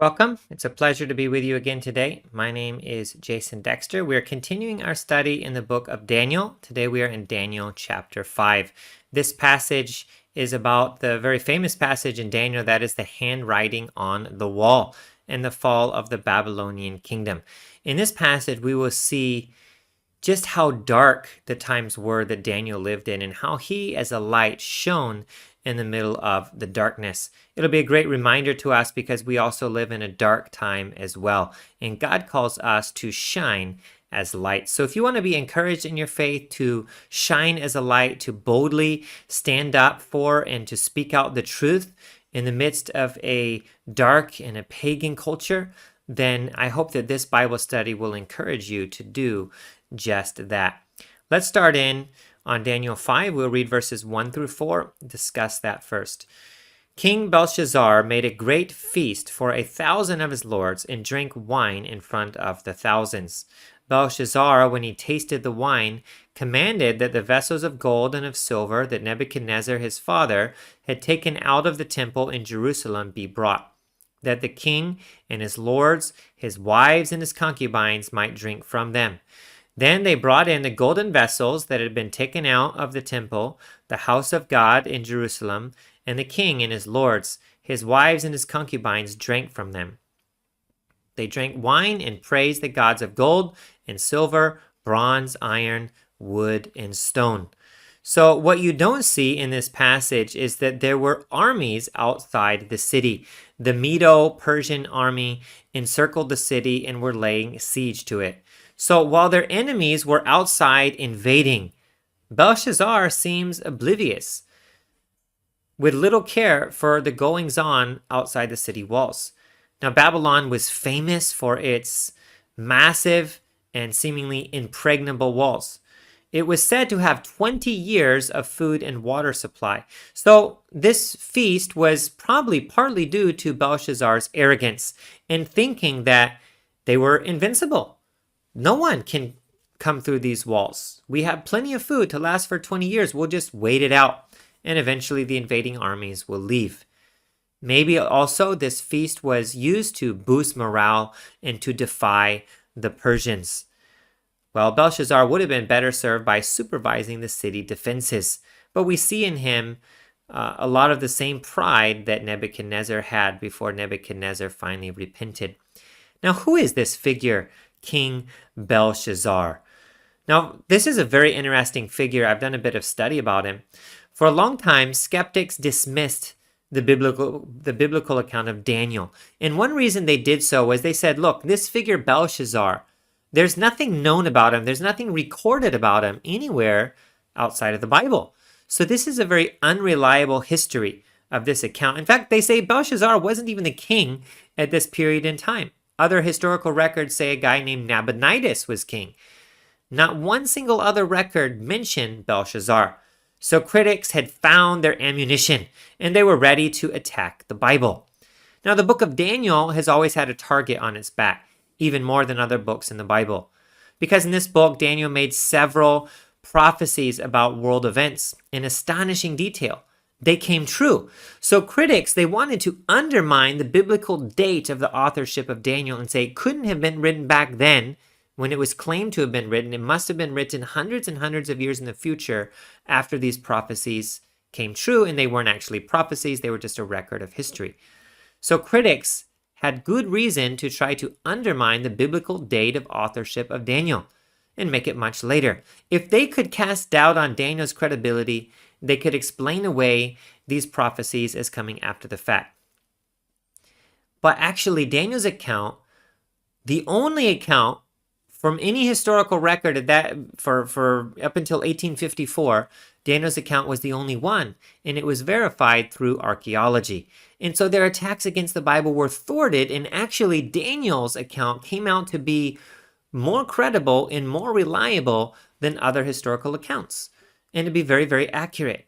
Welcome. It's a pleasure to be with you again today. My name is Jason Dexter. We are continuing our study in the book of Daniel. Today we are in Daniel chapter 5. This passage is about the very famous passage in Daniel that is the handwriting on the wall and the fall of the Babylonian kingdom. In this passage, we will see just how dark the times were that Daniel lived in and how he as a light shone in the middle of the darkness. It'll be a great reminder to us because we also live in a dark time as well. And God calls us to shine as light. So if you want to be encouraged in your faith, to shine as a light, to boldly stand up for and to speak out the truth in the midst of a dark and a pagan culture, then I hope that this Bible study will encourage you to do just that. Let's start in on Daniel 5. We'll read verses 1 through 4, discuss that first. King Belshazzar made a great feast for 1,000 of his lords and drank wine in front of the thousands. Belshazzar, when he tasted the wine, commanded that the vessels of gold and of silver that Nebuchadnezzar his father had taken out of the temple in Jerusalem be brought, that the king and his lords, his wives and his concubines might drink from them. Then they brought in the golden vessels that had been taken out of the temple, the house of God in Jerusalem, and the king and his lords, his wives and his concubines drank from them. They drank wine and praised the gods of gold and silver, bronze, iron, wood, and stone. So what you don't see in this passage is that there were armies outside the city. The Medo-Persian army encircled the city and were laying siege to it. So while their enemies were outside invading, Belshazzar seems oblivious, with little care for the goings-on outside the city walls. Now, Babylon was famous for its massive and seemingly impregnable walls. It was said to have 20 years of food and water supply. So this feast was probably partly due to Belshazzar's arrogance and thinking that they were invincible. No one can come through these walls. We have plenty of food to last for 20 years. We'll just wait it out, and eventually the invading armies will leave. Maybe also this feast was used to boost morale and to defy the Persians. Well, Belshazzar would have been better served by supervising the city defenses, but we see in him a lot of the same pride that Nebuchadnezzar had before Nebuchadnezzar finally repented. Now, who is this figure, King Belshazzar? Now, this is a very interesting figure. I've done a bit of study about him. For a long time, skeptics dismissed the biblical account of Daniel. And one reason they did so was they said, look, this figure Belshazzar, there's nothing known about him. There's nothing recorded about him anywhere outside of the Bible. So this is a very unreliable history of this account. In fact, they say Belshazzar wasn't even the king at this period in time. Other historical records say a guy named Nabonidus was king. Not one single other record mentioned Belshazzar. So critics had found their ammunition, and they were ready to attack the Bible. Now, the book of Daniel has always had a target on its back, even more than other books in the Bible. Because in this book, Daniel made several prophecies about world events in astonishing detail. They came true. So critics, they wanted to undermine the biblical date of the authorship of Daniel and say it couldn't have been written back then when it was claimed to have been written. It must have been written hundreds and hundreds of years in the future after these prophecies came true, and they weren't actually prophecies, they were just a record of history. So critics had good reason to try to undermine the biblical date of authorship of Daniel and make it much later. If they could cast doubt on Daniel's credibility, they could explain away these prophecies as coming after the fact. But actually, Daniel's account, the only account from any historical record of that for up until 1854, Daniel's account was the only one, and it was verified through archaeology. And so their attacks against the Bible were thwarted, and actually Daniel's account came out to be more credible and more reliable than other historical accounts, and to be very, very accurate.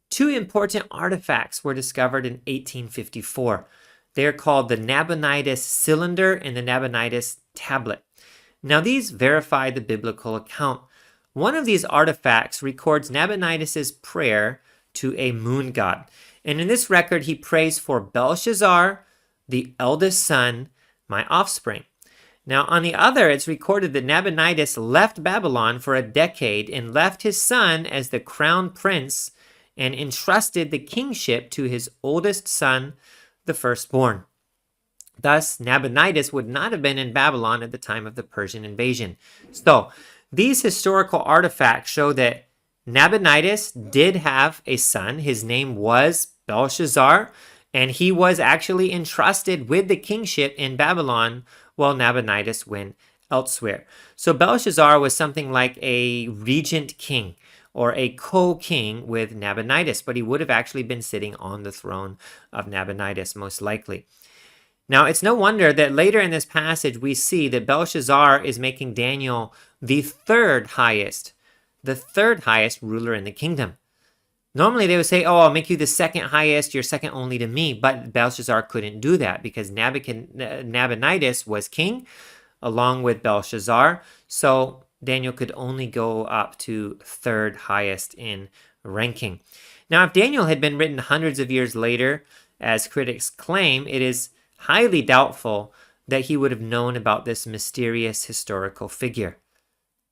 Two important artifacts were discovered in 1854. They are called the Nabonidus cylinder and the Nabonidus tablet. Now, these verify the biblical account. One of these artifacts records Nabonidus' prayer to a moon god. And in this record, he prays for Belshazzar, the eldest son, my offspring. Now, on the other, it's recorded that Nabonidus left Babylon for a decade and left his son as the crown prince and entrusted the kingship to his oldest son, the firstborn. Thus, Nabonidus would not have been in Babylon at the time of the Persian invasion. So, these historical artifacts show that Nabonidus did have a son. His name was Belshazzar, and he was actually entrusted with the kingship in Babylon while Nabonidus went elsewhere. So Belshazzar was something like a regent king or a co-king with Nabonidus, but he would have actually been sitting on the throne of Nabonidus, most likely. Now, it's no wonder that later in this passage we see that Belshazzar is making Daniel the third highest ruler in the kingdom. Normally they would say, oh, I'll make you the second highest, you're second only to me. But Belshazzar couldn't do that because Nabonidus was king along with Belshazzar. So Daniel could only go up to third highest in ranking. Now, if Daniel had been written hundreds of years later, as critics claim, it is highly doubtful that he would have known about this mysterious historical figure.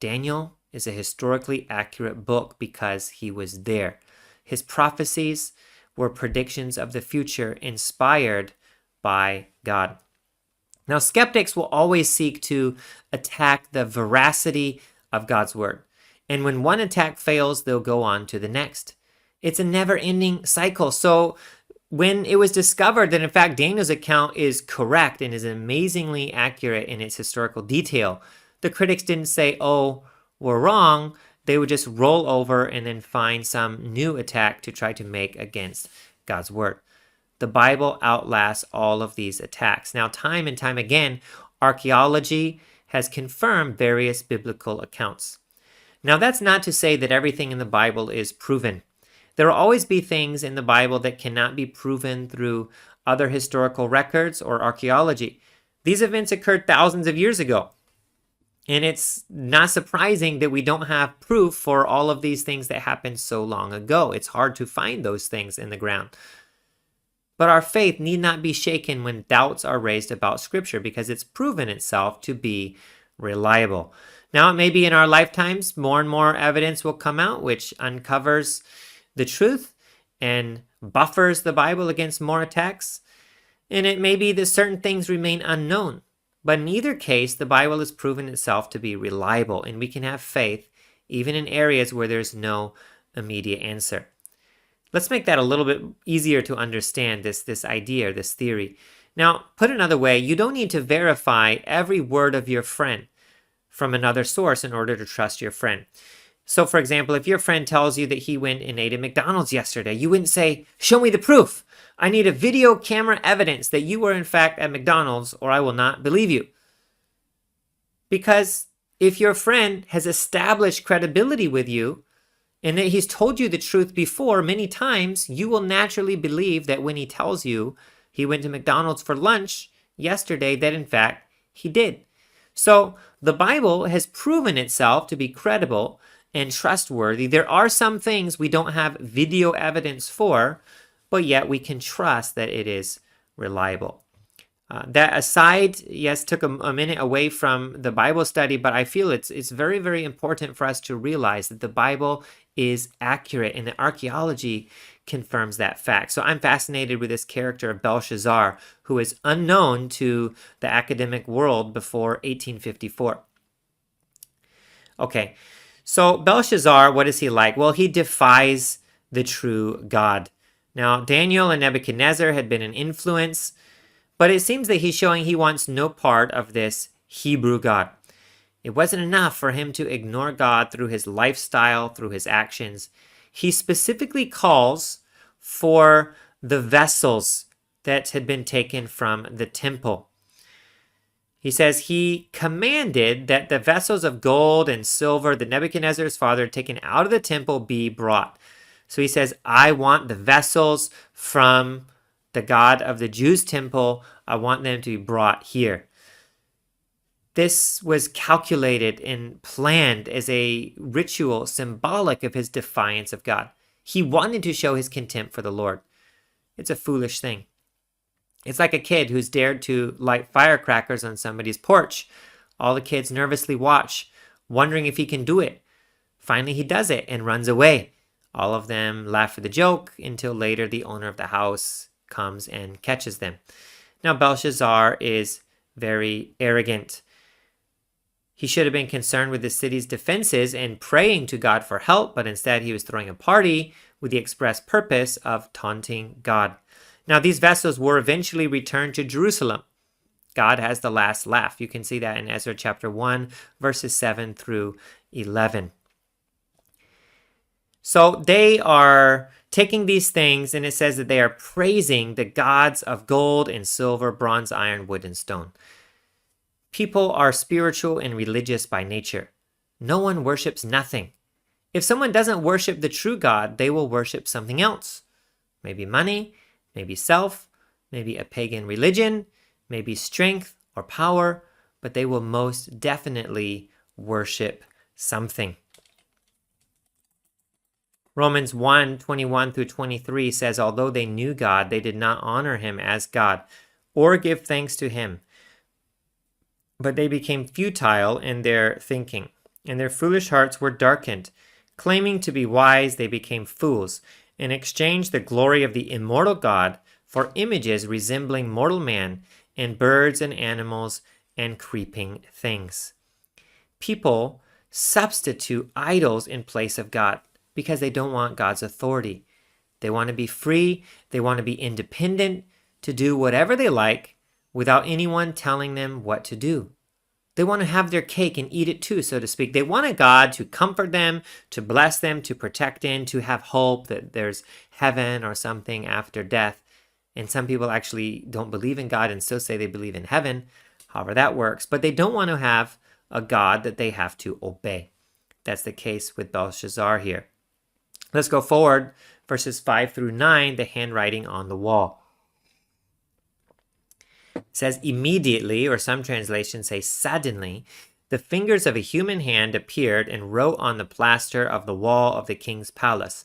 Daniel is a historically accurate book because he was there. His prophecies were predictions of the future inspired by God. Now, skeptics will always seek to attack the veracity of God's word. And when one attack fails, they'll go on to the next. It's a never-ending cycle. So when it was discovered that, in fact, Daniel's account is correct and is amazingly accurate in its historical detail, the critics didn't say, oh, we're wrong. They would just roll over and then find some new attack to try to make against God's word. The Bible outlasts all of these attacks. Now, time and time again, archaeology has confirmed various biblical accounts. Now, that's not to say that everything in the Bible is proven. There will always be things in the Bible that cannot be proven through other historical records or archaeology. These events occurred thousands of years ago. And it's not surprising that we don't have proof for all of these things that happened so long ago. It's hard to find those things in the ground. But our faith need not be shaken when doubts are raised about Scripture because it's proven itself to be reliable. Now, maybe in our lifetimes, more and more evidence will come out which uncovers the truth and buffers the Bible against more attacks. And it may be that certain things remain unknown. But in either case, the Bible has proven itself to be reliable, and we can have faith even in areas where there's no immediate answer. Let's make that a little bit easier to understand, this idea, this theory. Now, put another way, you don't need to verify every word of your friend from another source in order to trust your friend. So, for example, if your friend tells you that he went and ate at McDonald's yesterday, you wouldn't say, show me the proof. I need a video camera evidence that you were in fact at McDonald's or I will not believe you. Because if your friend has established credibility with you and that he's told you the truth before many times, you will naturally believe that when he tells you he went to McDonald's for lunch yesterday, that in fact he did. So the Bible has proven itself to be credible and trustworthy. There are some things we don't have video evidence for, but yet we can trust that it is reliable. That aside, yes, took a minute away from the Bible study, but I feel it's very, very important for us to realize that the Bible is accurate and that archaeology confirms that fact. So I'm fascinated with this character of Belshazzar, who is unknown to the academic world before 1854. Okay, so Belshazzar, what is he like? Well, he defies the true God. Now, Daniel and Nebuchadnezzar had been an influence, but it seems that he's showing he wants no part of this Hebrew God. It wasn't enough for him to ignore God through his lifestyle, through his actions. He specifically calls for the vessels that had been taken from the temple. He says he commanded that the vessels of gold and silver that Nebuchadnezzar's father had taken out of the temple be brought. So he says, I want the vessels from the God of the Jews' temple. I want them to be brought here. This was calculated and planned as a ritual symbolic of his defiance of God. He wanted to show his contempt for the Lord. It's a foolish thing. It's like a kid who's dared to light firecrackers on somebody's porch. All the kids nervously watch, wondering if he can do it. Finally, he does it and runs away. All of them laugh at the joke until later the owner of the house comes and catches them. Now, Belshazzar is very arrogant. He should have been concerned with the city's defenses and praying to God for help, but instead he was throwing a party with the express purpose of taunting God. Now, these vessels were eventually returned to Jerusalem. God has the last laugh. You can see that in Ezra chapter 1, verses 7 through 11. So they are taking these things, and it says that they are praising the gods of gold and silver, bronze, iron, wood, and stone. People are spiritual and religious by nature. No one worships nothing. If someone doesn't worship the true God, they will worship something else. Maybe money, maybe self, maybe a pagan religion, maybe strength or power, but they will most definitely worship something. Romans 1:21 through 23 says, although they knew God, they did not honor him as God or give thanks to him. But they became futile in their thinking, and their foolish hearts were darkened. Claiming to be wise, they became fools, and exchanged the glory of the immortal God for images resembling mortal man, and birds and animals and creeping things. People substitute idols in place of God because they don't want God's authority. They want to be free. They want to be independent to do whatever they like without anyone telling them what to do. They want to have their cake and eat it too, so to speak. They want a God to comfort them, to bless them, to protect them, to have hope that there's heaven or something after death. And some people actually don't believe in God and still say they believe in heaven, however that works. But they don't want to have a God that they have to obey. That's the case with Belshazzar here. Let's go forward, verses 5 through 9, the handwriting on the wall. It says, immediately, or some translations say suddenly, the fingers of a human hand appeared and wrote on the plaster of the wall of the king's palace,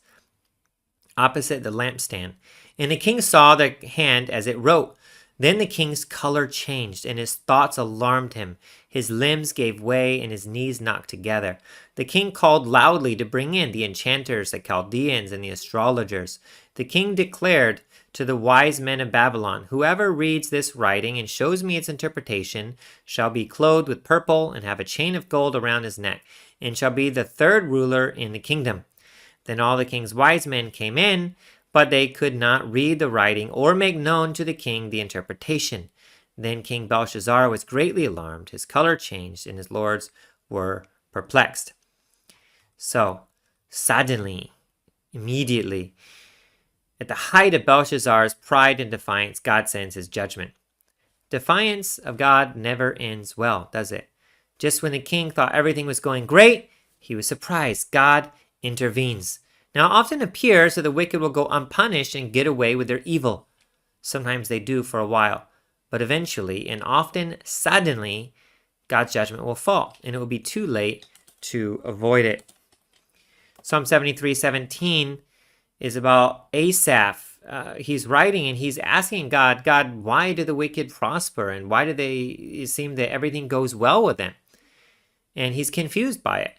opposite the lampstand. And the king saw the hand as it wrote. Then the king's color changed, and his thoughts alarmed him. His limbs gave way, and his knees knocked together. The king called loudly to bring in the enchanters, the Chaldeans, and the astrologers. The king declared to the wise men of Babylon, whoever reads this writing and shows me its interpretation shall be clothed with purple and have a chain of gold around his neck, and shall be the third ruler in the kingdom. Then all the king's wise men came in, but they could not read the writing or make known to the king the interpretation. Then King Belshazzar was greatly alarmed, his color changed, and his lords were perplexed. So, suddenly, immediately, at the height of Belshazzar's pride and defiance, God sends his judgment. Defiance of God never ends well, does it? Just when the king thought everything was going great, he was surprised. God intervenes. Now, it often appears that the wicked will go unpunished and get away with their evil. Sometimes they do for a while, but eventually, and often suddenly, God's judgment will fall, and it will be too late to avoid it. Psalm 73:17 is about Asaph. He's writing and he's asking God, why do the wicked prosper? And why do it seem that everything goes well with them? And he's confused by it.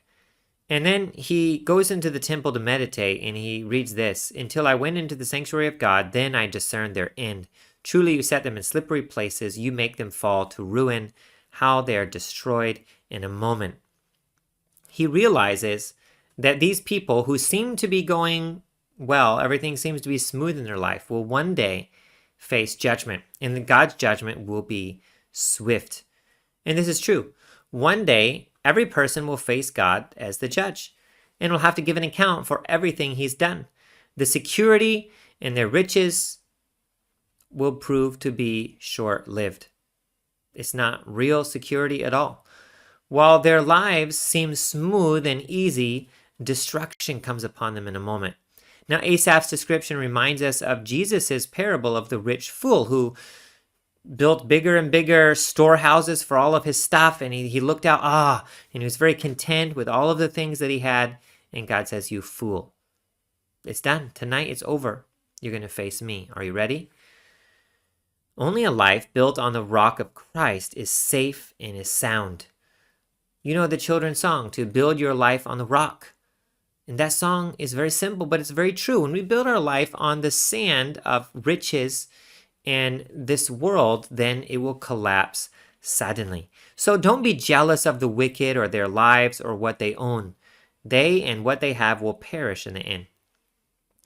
And then he goes into the temple to meditate, and he reads this, until I went into the sanctuary of God, then I discerned their end. Truly you set them in slippery places, you make them fall to ruin, how they are destroyed in a moment. He realizes that these people who seem to be going well, everything seems to be smooth in their life, will one day face judgment, and that God's judgment will be swift. And this is true. One day, every person will face God as the judge and will have to give an account for everything he's done. The security and their riches will prove to be short-lived. It's not real security at all. While their lives seem smooth and easy, destruction comes upon them in a moment. Now, Asaph's description reminds us of Jesus' parable of the rich fool who built bigger and bigger storehouses for all of his stuff, and he looked out, and he was very content with all of the things that he had, and God says, you fool. It's done. Tonight it's over. You're going to face me. Are you ready? Only a life built on the rock of Christ is safe and is sound. You know the children's song, to build your life on the rock. And that song is very simple, but it's very true. When we build our life on the sand of riches and this world, then it will collapse suddenly. So don't be jealous of the wicked or their lives or what they own. They and what they have will perish in the end.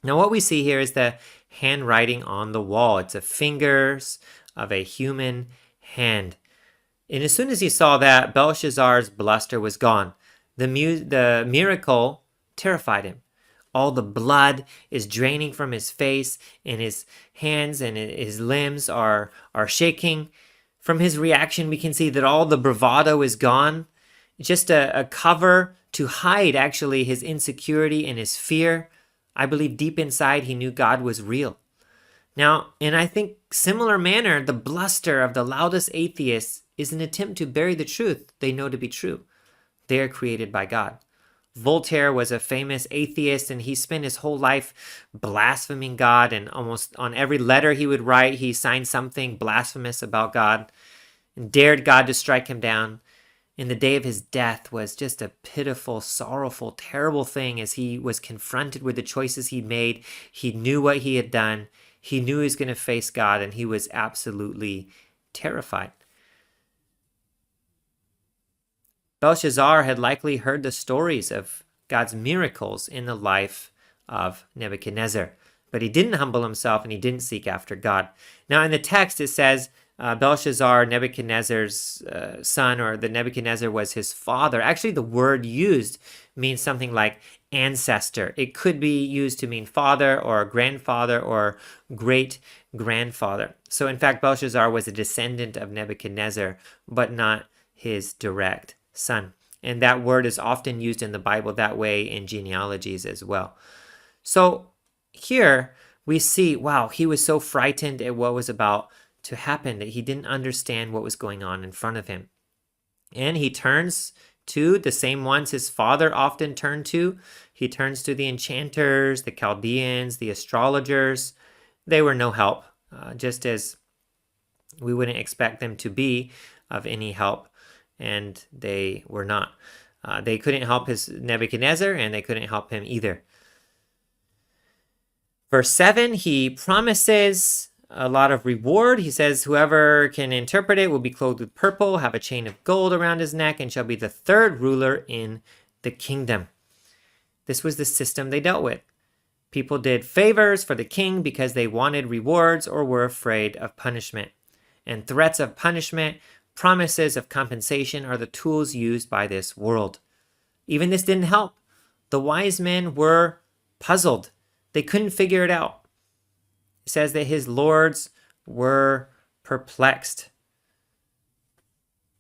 Now what we see here is the handwriting on the wall. It's the fingers of a human hand. And as soon as he saw that, Belshazzar's bluster was gone. The miracle terrified him. All the blood is draining from his face, and his hands and his limbs are shaking. From his reaction, we can see that all the bravado is gone. Just a cover to hide, actually, his insecurity and his fear. I believe deep inside he knew God was real. Now, in I think similar manner, the bluster of the loudest atheists is an attempt to bury the truth they know to be true. They are created by God. Voltaire was a famous atheist, and he spent his whole life blaspheming God, and almost on every letter he would write, he signed something blasphemous about God and dared God to strike him down. And the day of his death was just a pitiful, sorrowful, terrible thing as he was confronted with the choices he made. He knew what he had done. He knew he was going to face God, and he was absolutely terrified. Belshazzar had likely heard the stories of God's miracles in the life of Nebuchadnezzar, but he didn't humble himself and he didn't seek after God. Now in the text it says Belshazzar, Nebuchadnezzar's son, or the Nebuchadnezzar was his father. Actually, the word used means something like ancestor. It could be used to mean father or grandfather or great-grandfather. So in fact, Belshazzar was a descendant of Nebuchadnezzar, but not his direct son. And that word is often used in the Bible that way in genealogies as well. So here we see, wow, he was so frightened at what was about to happen that he didn't understand what was going on in front of him. And he turns to the same ones his father often turned to. He turns to the enchanters, the Chaldeans, the astrologers. They were no help, just as we wouldn't expect them to be of any help. And they were not. They couldn't help his Nebuchadnezzar, and they couldn't help him either. Verse 7, he promises a lot of reward. He says, whoever can interpret it will be clothed with purple, have a chain of gold around his neck, and shall be the third ruler in the kingdom. This was the system they dealt with. People did favors for the king because they wanted rewards or were afraid of punishment. And threats of punishment, promises of compensation are the tools used by this world. Even this didn't help. The wise men were puzzled. They couldn't figure it out. It says that his lords were perplexed.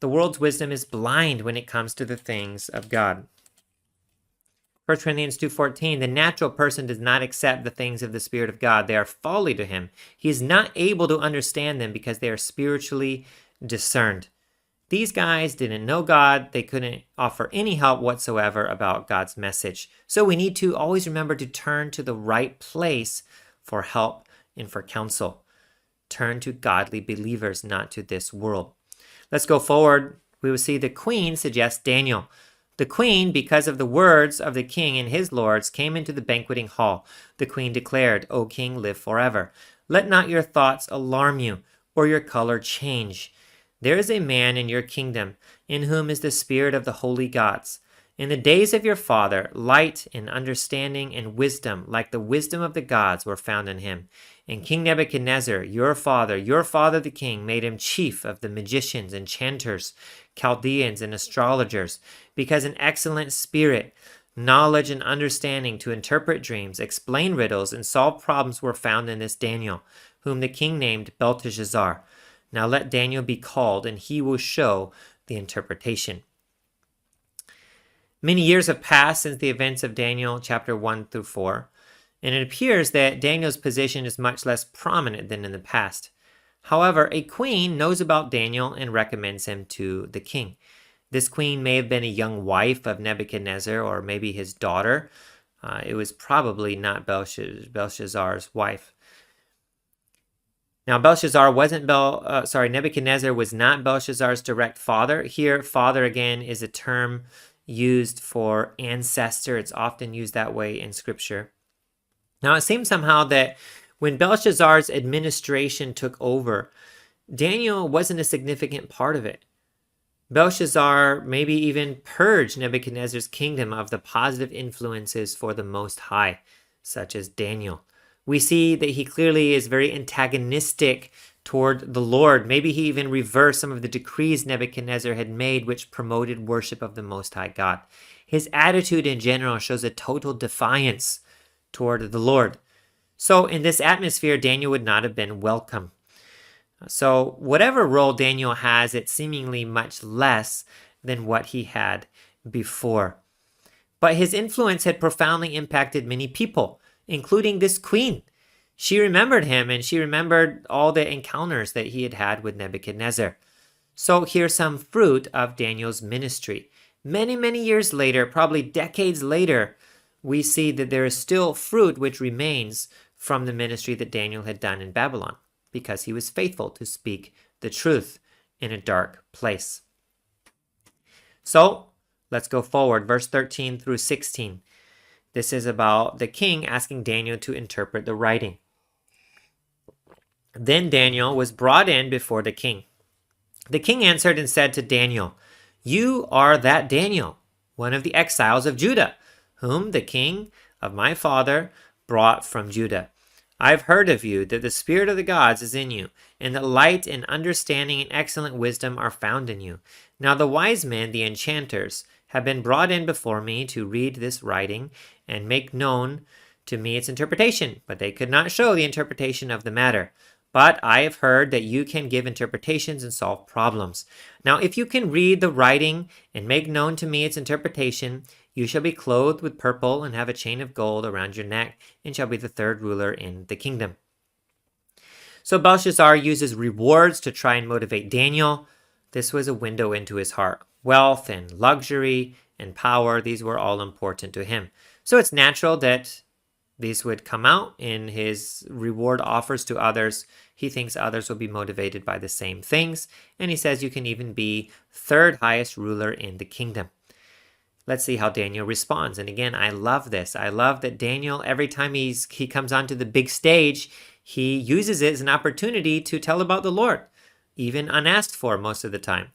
The world's wisdom is blind when it comes to the things of God. 1 Corinthians 2:14, the natural person does not accept the things of the Spirit of God. They are folly to him. He is not able to understand them because they are spiritually discerned. These guys didn't know God. They couldn't offer any help whatsoever about God's message. So we need to always remember to turn to the right place for help and for counsel. Turn to godly believers, not to this world. Let's go forward. We will see the queen suggests Daniel. The queen, because of the words of the king and his lords, came into the banqueting hall. The queen declared, O king, live forever. Let not your thoughts alarm you, or your color change. There is a man in your kingdom, in whom is the spirit of the holy gods. In the days of your father, light and understanding and wisdom, like the wisdom of the gods, were found in him. And King Nebuchadnezzar, your father the king, made him chief of the magicians, enchanters, Chaldeans, and astrologers, because an excellent spirit, knowledge, and understanding to interpret dreams, explain riddles, and solve problems were found in this Daniel, whom the king named Belteshazzar. Now let Daniel be called, and he will show the interpretation. Many years have passed since the events of Daniel chapter 1 through 4, and it appears that Daniel's position is much less prominent than in the past. However, a queen knows about Daniel and recommends him to the king. This queen may have been a young wife of Nebuchadnezzar, or maybe his daughter. It was probably not Belshazzar's wife. Now, Nebuchadnezzar was not Belshazzar's direct father. Here, father again is a term used for ancestor. It's often used that way in scripture. Now, it seems somehow that when Belshazzar's administration took over, Daniel wasn't a significant part of it. Belshazzar maybe even purged Nebuchadnezzar's kingdom of the positive influences for the Most High, such as Daniel. We see that he clearly is very antagonistic toward the Lord. Maybe he even reversed some of the decrees Nebuchadnezzar had made, which promoted worship of the Most High God. His attitude in general shows a total defiance toward the Lord. So in this atmosphere, Daniel would not have been welcome. So whatever role Daniel has, it's seemingly much less than what he had before. But his influence had profoundly impacted many people, including this queen. She remembered him, and she remembered all the encounters that he had had with Nebuchadnezzar. So here's some fruit of Daniel's ministry. Many, many years later, probably decades later, we see that there is still fruit which remains from the ministry that Daniel had done in Babylon, because he was faithful to speak the truth in a dark place. So let's go forward, verse 13 through 16. This is about the king asking Daniel to interpret the writing. Then Daniel was brought in before the king. The king answered and said to Daniel, "You are that Daniel, one of the exiles of Judah, whom the king of my father brought from Judah. I've heard of you, that the spirit of the gods is in you, and that light and understanding and excellent wisdom are found in you. Now the wise men, the enchanters, have been brought in before me to read this writing and make known to me its interpretation, but they could not show the interpretation of the matter. But I have heard that you can give interpretations and solve problems. Now if you can read the writing and make known to me its interpretation, you shall be clothed with purple and have a chain of gold around your neck, and shall be the third ruler in the kingdom." So Belshazzar uses rewards to try and motivate Daniel. This was a window into his heart. Wealth and luxury and power, these were all important to him. So it's natural that these would come out in his reward offers to others. He thinks others will be motivated by the same things, and he says you can even be third highest ruler in the kingdom. Let's see how Daniel responds. And again, I love this. I love that Daniel, every time he comes onto the big stage, he uses it as an opportunity to tell about the Lord, even unasked for most of the time.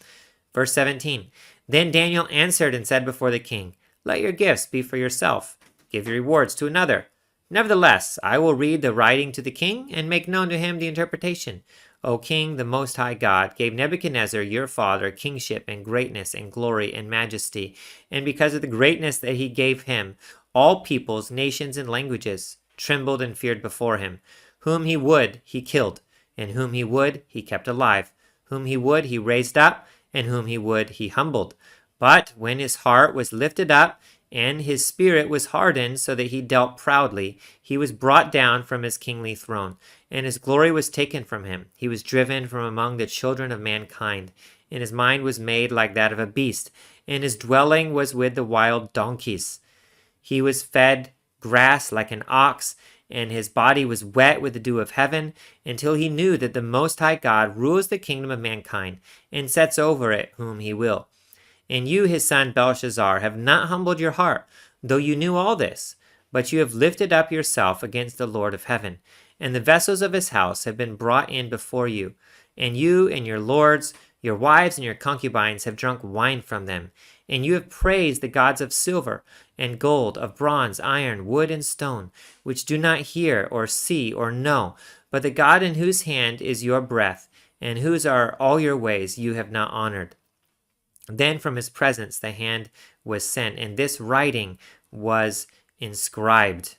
Verse 17, "Then Daniel answered and said before the king, 'Let your gifts be for yourself. Give your rewards to another. Nevertheless, I will read the writing to the king and make known to him the interpretation. O king, the Most High God gave Nebuchadnezzar your father kingship and greatness and glory and majesty, and because of the greatness that he gave him, all peoples, nations, and languages trembled and feared before him. Whom he would, he killed, and whom he would, he kept alive. Whom he would, he raised up, and whom he would, he humbled. But when his heart was lifted up, and his spirit was hardened so that he dealt proudly, he was brought down from his kingly throne, and his glory was taken from him. He was driven from among the children of mankind, and his mind was made like that of a beast, and his dwelling was with the wild donkeys. He was fed grass like an ox, and his body was wet with the dew of heaven, until he knew that the Most High God rules the kingdom of mankind, and sets over it whom he will. And you, his son Belshazzar, have not humbled your heart, though you knew all this, but you have lifted up yourself against the Lord of heaven, and the vessels of his house have been brought in before you, and you and your lords, your wives and your concubines have drunk wine from them, and you have praised the gods of silver and gold, of bronze, iron, wood, and stone, which do not hear or see or know, but the God in whose hand is your breath, and whose are all your ways you have not honored. Then from his presence the hand was sent, and this writing was inscribed."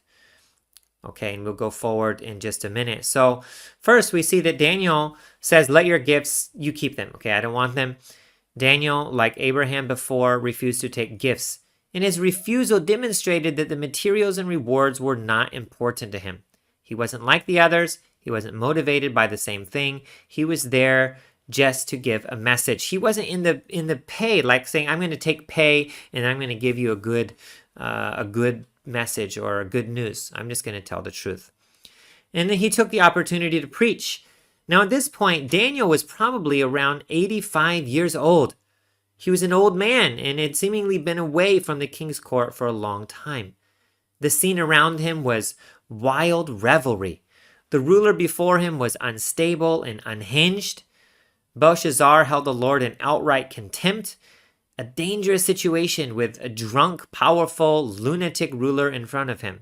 Okay, and we'll go forward in just a minute. So first we see that Daniel says, "Let your gifts, you keep them." Okay, I don't want them. Daniel, like Abraham before, refused to take gifts. And his refusal demonstrated that the materials and rewards were not important to him. He wasn't like the others. He wasn't motivated by the same thing. He was there just to give a message. He wasn't in the pay, like saying, "I'm going to take pay and I'm going to give you a good message or a good news. I'm just going to tell the truth." And then he took the opportunity to preach. Now at this point, Daniel was probably around 85 years old. He was an old man and had seemingly been away from the king's court for a long time. The scene around him was wild revelry. The ruler before him was unstable and unhinged. Belshazzar held the Lord in outright contempt, a dangerous situation with a drunk, powerful, lunatic ruler in front of him.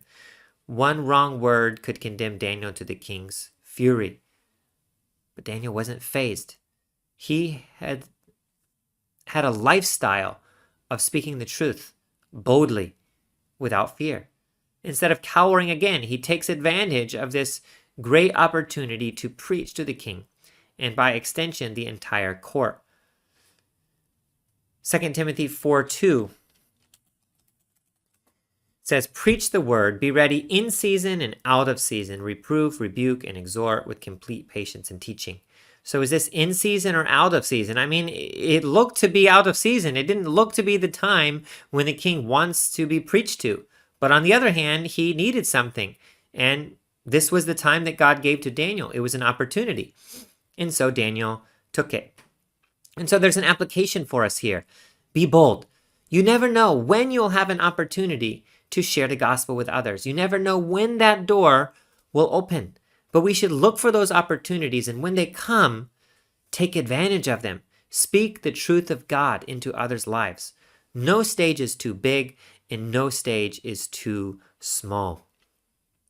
One wrong word could condemn Daniel to the king's fury. But Daniel wasn't fazed. He had a lifestyle of speaking the truth boldly, without fear. Instead of cowering again, he takes advantage of this great opportunity to preach to the king, and by extension, the entire court. 2 Timothy 4:2 says, "Preach the word, be ready in season and out of season, reprove, rebuke, and exhort with complete patience and teaching." So is this in season or out of season? I mean, it looked to be out of season. It didn't look to be the time when the king wants to be preached to. But on the other hand, he needed something. And this was the time that God gave to Daniel. It was an opportunity. And so Daniel took it. And so there's an application for us here. Be bold. You never know when you'll have an opportunity to share the gospel with others. You never know when that door will open. But we should look for those opportunities, and when they come, take advantage of them. Speak the truth of God into others' lives. No stage is too big, and no stage is too small.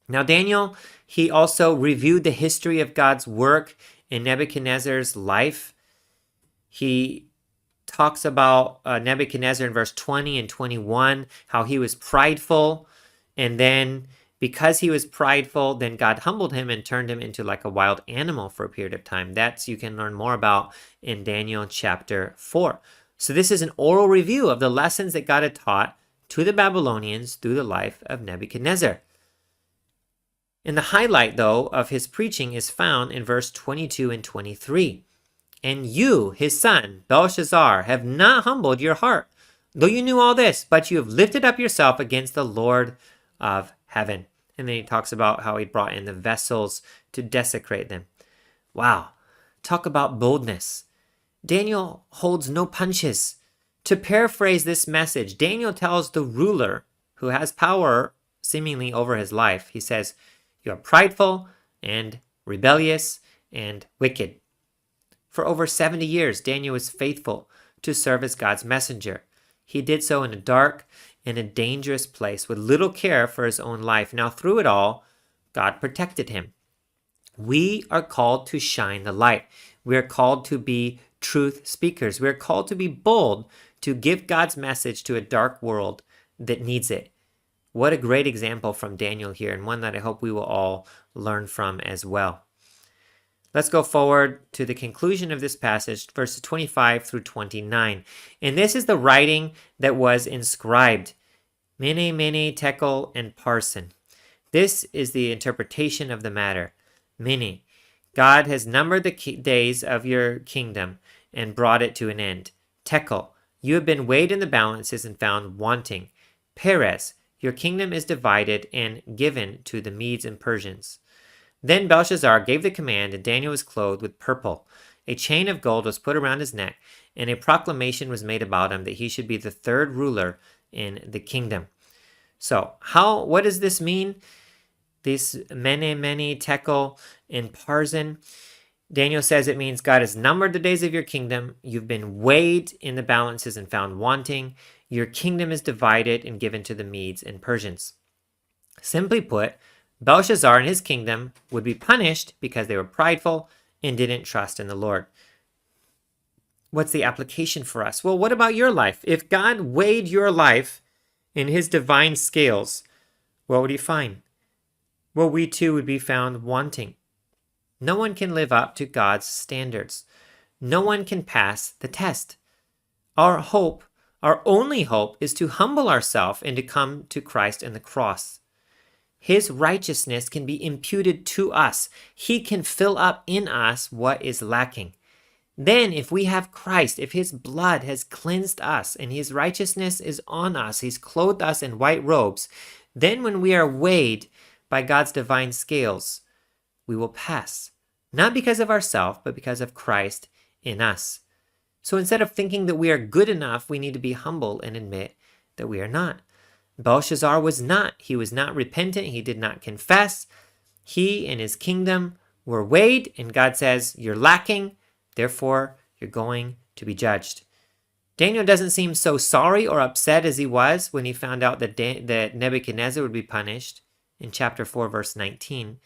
Now, Daniel, he also reviewed the history of God's work in Nebuchadnezzar's life. He talks about Nebuchadnezzar in verse 20 and 21, how he was prideful, and then because he was prideful, then God humbled him and turned him into like a wild animal for a period of time. That's you can learn more about in Daniel chapter 4. So this is an oral review of the lessons that God had taught to the Babylonians through the life of Nebuchadnezzar. And the highlight, though, of his preaching is found in verse 22 and 23. "And you, his son, Belshazzar, have not humbled your heart, though you knew all this, but you have lifted up yourself against the Lord of heaven." And then he talks about how he brought in the vessels to desecrate them. Wow. Talk about boldness. Daniel holds no punches. To paraphrase this message, Daniel tells the ruler who has power seemingly over his life, he says, "You are prideful and rebellious and wicked." For over 70 years, Daniel was faithful to serve as God's messenger. He did so in a dark and a dangerous place with little care for his own life. Now, through it all, God protected him. We are called to shine the light. We are called to be truth speakers. We are called to be bold to give God's message to a dark world that needs it. What a great example from Daniel here, and one that I hope we will all learn from as well. Let's go forward to the conclusion of this passage, verses 25 through 29. And this is the writing that was inscribed. Mene, tekel, and parsin. This is the interpretation of the matter. Mene, God has numbered the days of your kingdom and brought it to an end. Tekel, you have been weighed in the balances and found wanting. Peres, your kingdom is divided and given to the Medes and Persians. Then Belshazzar gave the command, and Daniel was clothed with purple. A chain of gold was put around his neck, and a proclamation was made about him that he should be the third ruler in the kingdom. So, what does this mean? This mene, tekel, and parsin. Daniel says it means God has numbered the days of your kingdom. You've been weighed in the balances and found wanting. Your kingdom is divided and given to the Medes and Persians. Simply put, Belshazzar and his kingdom would be punished because they were prideful and didn't trust in the Lord. What's the application for us? Well, what about your life? If God weighed your life in his divine scales, what would he find? Well, we too would be found wanting. No one can live up to God's standards. No one can pass the test. Our hope, our only hope, is to humble ourselves and to come to Christ and the cross. His righteousness can be imputed to us. He can fill up in us what is lacking. Then, if we have Christ, if his blood has cleansed us and his righteousness is on us, he's clothed us in white robes, then when we are weighed by God's divine scales, we will pass. not because of ourselves, but because of Christ in us. So instead of thinking that we are good enough, we need to be humble and admit that we are not. Belshazzar was not. He was not repentant. He did not confess. He and his kingdom were weighed, and God says, you're lacking, therefore you're going to be judged. Daniel doesn't seem so sorry or upset as he was when he found out that Nebuchadnezzar would be punished in chapter 4, verse 19.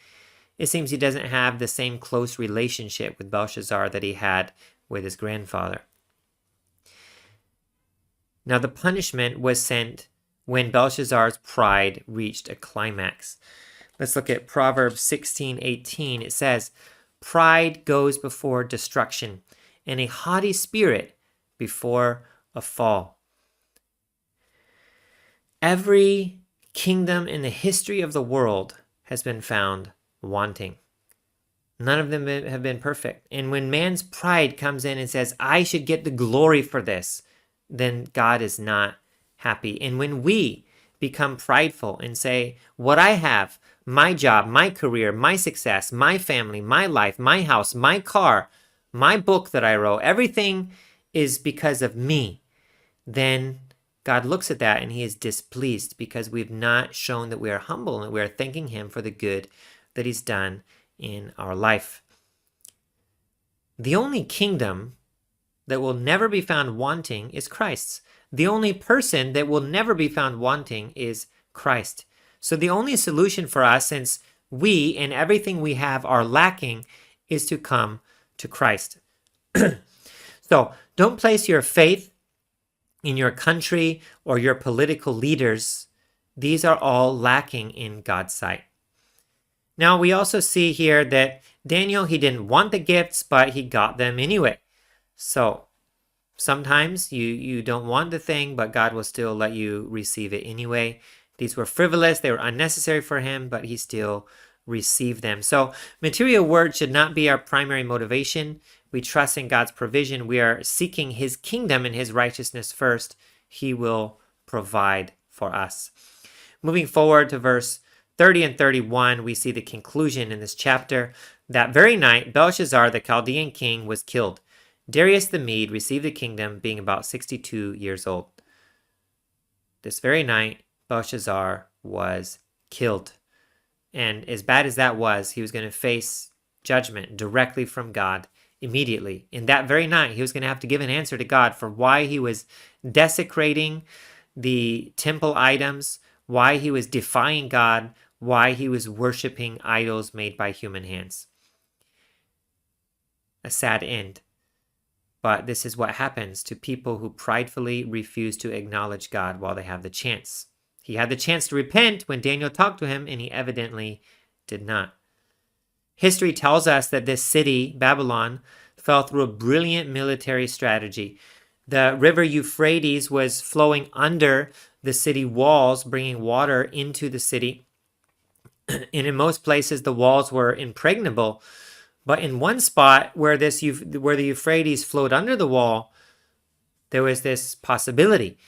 It seems he doesn't have the same close relationship with Belshazzar that he had with his grandfather. Now, the punishment was sent when Belshazzar's pride reached a climax. Let's look at Proverbs 16:18. It says, "Pride goes before destruction, and a haughty spirit before a fall." Every kingdom in the history of the world has been found wanting. None of them have been perfect. And when man's pride comes in and says, I should get the glory for this, then God is not happy. And when we become prideful and say, what I have, my job, my career, my success, my family, my life, my house, my car, my book that I wrote, everything is because of me, then God looks at that and he is displeased because we've not shown that we are humble and that we are thanking him for the good that he's done in our life. The only kingdom that will never be found wanting is Christ's. The only person that will never be found wanting is Christ. So the only solution for us, since we and everything we have are lacking, is to come to Christ. So don't place your faith in your country or your political leaders. These are all lacking in God's sight. Now, we also see here that Daniel, he didn't want the gifts, but he got them anyway. So sometimes you don't want the thing, but God will still let you receive it anyway. These were frivolous. They were unnecessary for him, but he still received them. So material words should not be our primary motivation. We trust in God's provision. We are seeking his kingdom and his righteousness first. He will provide for us. Moving forward to verse 30 and 31, we see the conclusion in this chapter. That very night, Belshazzar, the Chaldean king, was killed. Darius the Mede received the kingdom, being about 62 years old. This very night, Belshazzar was killed. And as bad as that was, he was going to face judgment directly from God immediately. In that very night, he was going to have to give an answer to God for why he was desecrating the temple items, why he was defying God, why he was worshiping idols made by human hands. A sad end. But this is what happens to people who pridefully refuse to acknowledge God while they have the chance. He had the chance to repent when Daniel talked to him, and he evidently did not. History tells us that this city, Babylon, fell through a brilliant military strategy. The river Euphrates was flowing under the city walls, bringing water into the city. And in most places, the walls were impregnable. But in one spot where the Euphrates flowed under the wall, there was this possibility,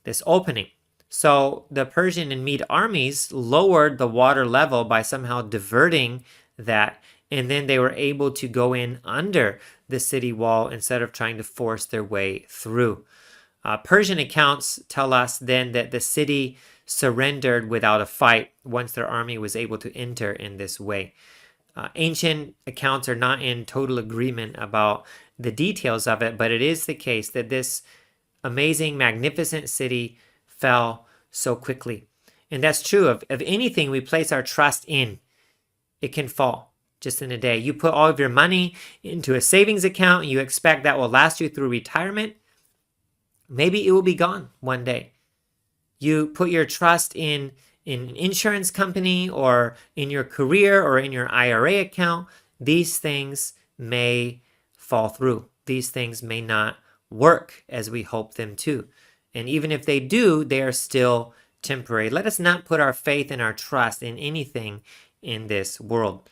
this opening. So the Persian and Mede armies lowered the water level by somehow diverting that, and then they were able to go in under the city wall instead of trying to force their way through. Persian accounts tell us then that the city surrendered without a fight once their army was able to enter in this way. Ancient accounts are not in total agreement about the details of it, but it is the case that this amazing, magnificent city fell so quickly. And that's true of anything we place our trust in. It can fall just in a day. You put all of your money into a savings account and you expect that will last you through retirement. Maybe it will be gone one day. You put your trust in an insurance company or in your career or in your IRA account. These things may fall through. These things may not work as we hope them to. And even if they do, they are still temporary. Let us not put our faith and our trust in anything in this world.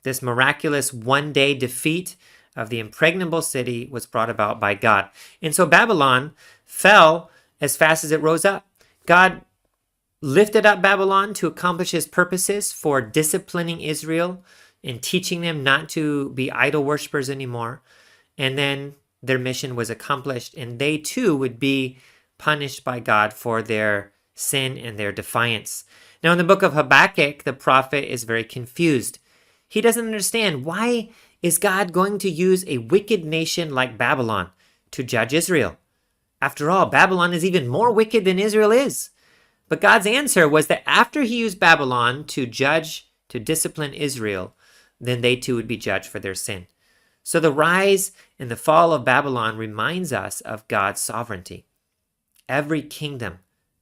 This miraculous one-day defeat of the impregnable city was brought about by God. And so Babylon fell as fast as it rose up. God lifted up Babylon to accomplish his purposes for disciplining Israel, in teaching them not to be idol worshippers anymore. And then their mission was accomplished, and they too would be punished by God for their sin and their defiance. Now, in the book of Habakkuk, the prophet is very confused. He doesn't understand, why is God going to use a wicked nation like Babylon to judge Israel? After all, Babylon is even more wicked than Israel is. But God's answer was that after he used Babylon to judge, to discipline Israel, then they too would be judged for their sin. So the rise and the fall of Babylon reminds us of God's sovereignty. Every kingdom,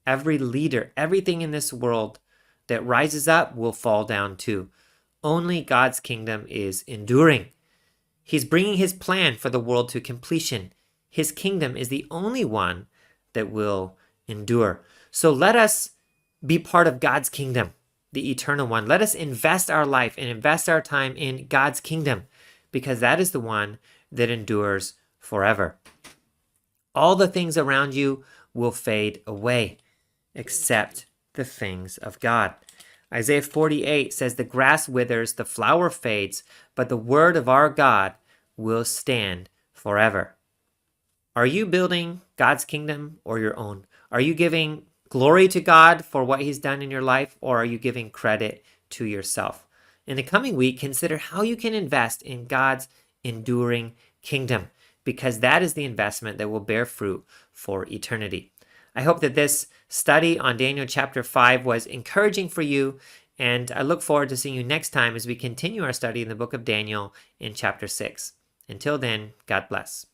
every leader, everything in this world that rises up will fall down too. Only God's kingdom is enduring. He's bringing his plan for the world to completion. His kingdom is the only one that will endure. So let us be part of God's kingdom, the eternal one. Let us invest our life and invest our time in God's kingdom, because that is the one that endures forever. All the things around you will fade away, except the things of God. Isaiah 48 says, the grass withers, the flower fades, but the word of our God will stand forever. Are you building God's kingdom or your own? Are you giving glory to God for what he's done in your life, or are you giving credit to yourself? In the coming week, consider how you can invest in God's enduring kingdom, because that is the investment that will bear fruit for eternity. I hope that this study on Daniel chapter 5 was encouraging for you, and I look forward to seeing you next time as we continue our study in the book of Daniel in chapter 6. Until then, God bless.